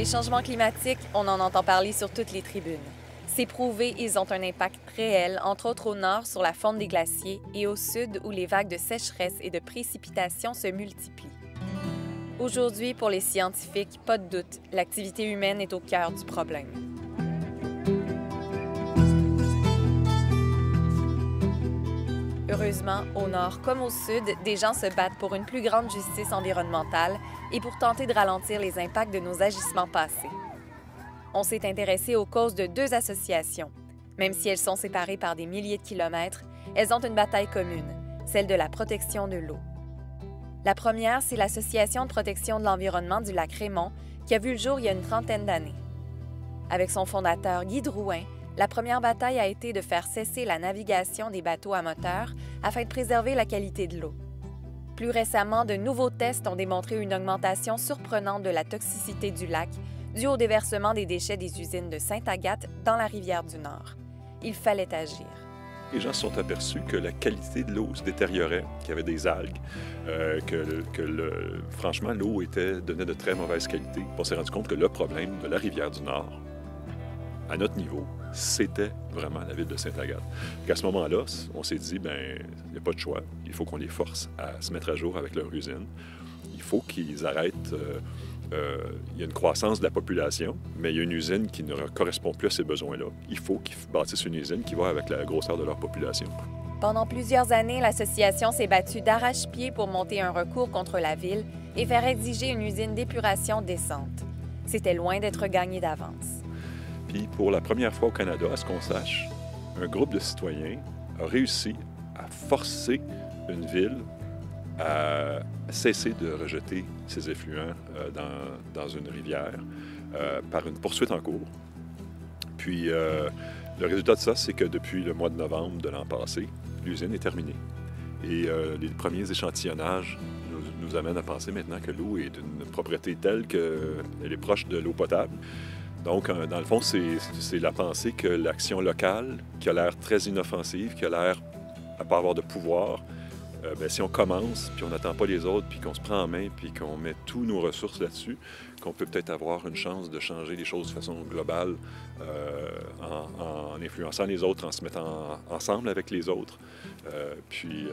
Les changements climatiques, on en entend parler sur toutes les tribunes. C'est prouvé, ils ont un impact réel, entre autres au nord sur la fonte des glaciers et au sud où les vagues de sécheresse et de précipitations se multiplient. Aujourd'hui, pour les scientifiques, pas de doute, l'activité humaine est au cœur du problème. Heureusement, au nord comme au sud, des gens se battent pour une plus grande justice environnementale et pour tenter de ralentir les impacts de nos agissements passés. On s'est intéressé aux causes de deux associations. Même si elles sont séparées par des milliers de kilomètres, elles ont une bataille commune, celle de la protection de l'eau. La première, c'est l'Association de protection de l'environnement du lac Raymond, qui a vu le jour il y a une trentaine d'années. Avec son fondateur Guy Drouin, la première bataille a été de faire cesser la navigation des bateaux à moteur afin de préserver la qualité de l'eau. Plus récemment, de nouveaux tests ont démontré une augmentation surprenante de la toxicité du lac due au déversement des déchets des usines de Sainte-Agathe dans la rivière du Nord. Il fallait agir. Les gens se sont aperçus que la qualité de l'eau se détériorait, qu'il y avait des algues, franchement, l'eau donnait de très mauvaise qualité. On s'est rendu compte que le problème de la rivière du Nord, à notre niveau, c'était vraiment la ville de Sainte-Agathe. À ce moment-là, on s'est dit, il n'y a pas de choix. Il faut qu'on les force à se mettre à jour avec leur usine. Il faut qu'ils arrêtent. Il y a une croissance de la population, mais il y a une usine qui ne correspond plus à ces besoins-là. Il faut qu'ils bâtissent une usine qui va avec la grosseur de leur population. Pendant plusieurs années, l'association s'est battue d'arrache-pied pour monter un recours contre la ville et faire exiger une usine d'épuration décente. C'était loin d'être gagné d'avance. Puis, pour la première fois au Canada, à ce qu'on sache, un groupe de citoyens a réussi à forcer une ville à cesser de rejeter ses effluents dans une rivière par une poursuite en cours. Puis, le résultat de ça, c'est que depuis le mois de novembre de l'an passé, l'usine est terminée. Et les premiers échantillonnages nous amènent à penser maintenant que l'eau est d'une propriété telle qu'elle est proche de l'eau potable. Donc, dans le fond, c'est la pensée que l'action locale, qui a l'air très inoffensive, qui a l'air à pas avoir de pouvoir, si on commence, puis on n'attend pas les autres, puis qu'on se prend en main, puis qu'on met tous nos ressources là-dessus, qu'on peut peut-être avoir une chance de changer les choses de façon globale en influençant les autres, en se mettant ensemble avec les autres, puis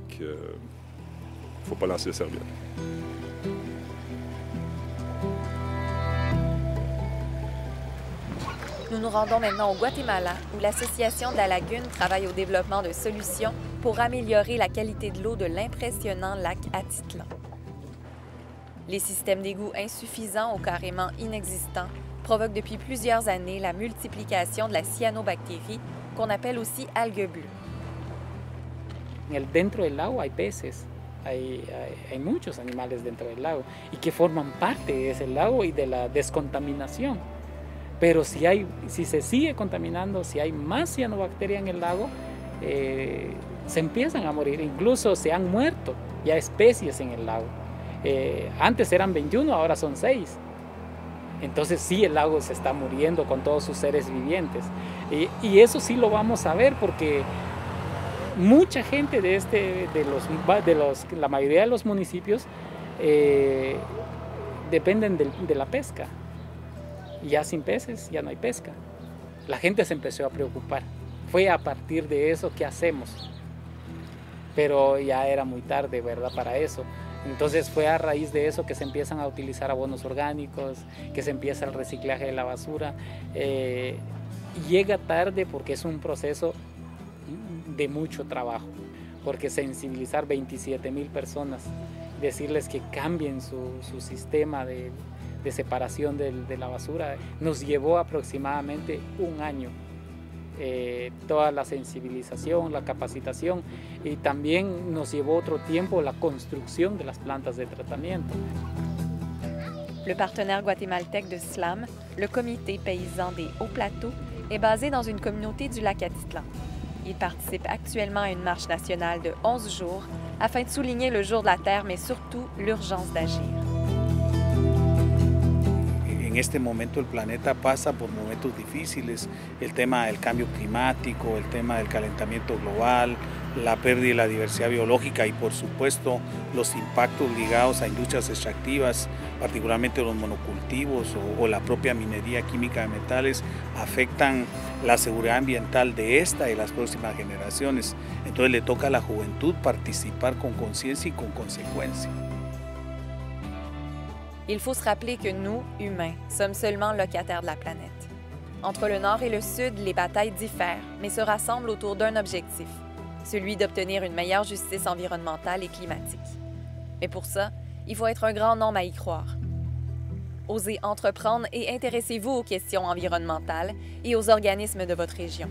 qu'il ne faut pas lancer la serviette. Nous nous rendons maintenant au Guatemala, où l'Association de la Lagune travaille au développement de solutions pour améliorer la qualité de l'eau de l'impressionnant lac Atitlan. Les systèmes d'égouts insuffisants ou carrément inexistants provoquent depuis plusieurs années la multiplication de la cyanobactérie, qu'on appelle aussi algues bleues. Dentro del lago hay peces, hay muchos animales dentro del lago y que forman parte de ese lago y de la descontaminación. Pero si se sigue contaminando, si hay más cianobacteria en el lago, se empiezan a morir. Incluso se han muerto ya especies en el lago. Antes eran 21, ahora son 6. Entonces sí, el lago se está muriendo con todos sus seres vivientes. Y eso sí lo vamos a ver porque mucha gente la mayoría de los municipios dependen de la pesca. Ya sin peces, ya no hay pesca. La gente se empezó a preocupar. Fue a partir de eso que hacemos. Pero ya era muy tarde, ¿verdad?, para eso. Entonces fue a raíz de eso que se empiezan a utilizar abonos orgánicos, que se empieza el reciclaje de la basura. Llega tarde porque es un proceso de mucho trabajo, porque sensibilizar 27,000 personas, decirles que cambien su sistema de separación de la basura, nos llevó aproximadamente un año. Toda la sensibilización, la capacitación y también nos llevó otro tiempo la construcción de las plantas de tratamiento. Le partenaire guatémaltèque de SLAM, le Comité paysan des Hauts Plateaux, est basé dans une communauté du lac Atitlan. Il participe actuellement à une marche nationale de 11 jours afin de souligner le jour de la Terre, mais surtout l'urgence d'agir. En este momento el planeta pasa por momentos difíciles, el tema del cambio climático, el tema del calentamiento global, la pérdida de la diversidad biológica y por supuesto los impactos ligados a industrias extractivas, particularmente los monocultivos o la propia minería química de metales, afectan la seguridad ambiental de esta y las próximas generaciones. Entonces le toca a la juventud participar con conciencia y con consecuencia. Il faut se rappeler que nous, humains, sommes seulement locataires de la planète. Entre le Nord et le Sud, les batailles diffèrent, mais se rassemblent autour d'un objectif, celui d'obtenir une meilleure justice environnementale et climatique. Mais pour ça, il faut être un grand nombre à y croire. Osez entreprendre et intéressez-vous aux questions environnementales et aux organismes de votre région.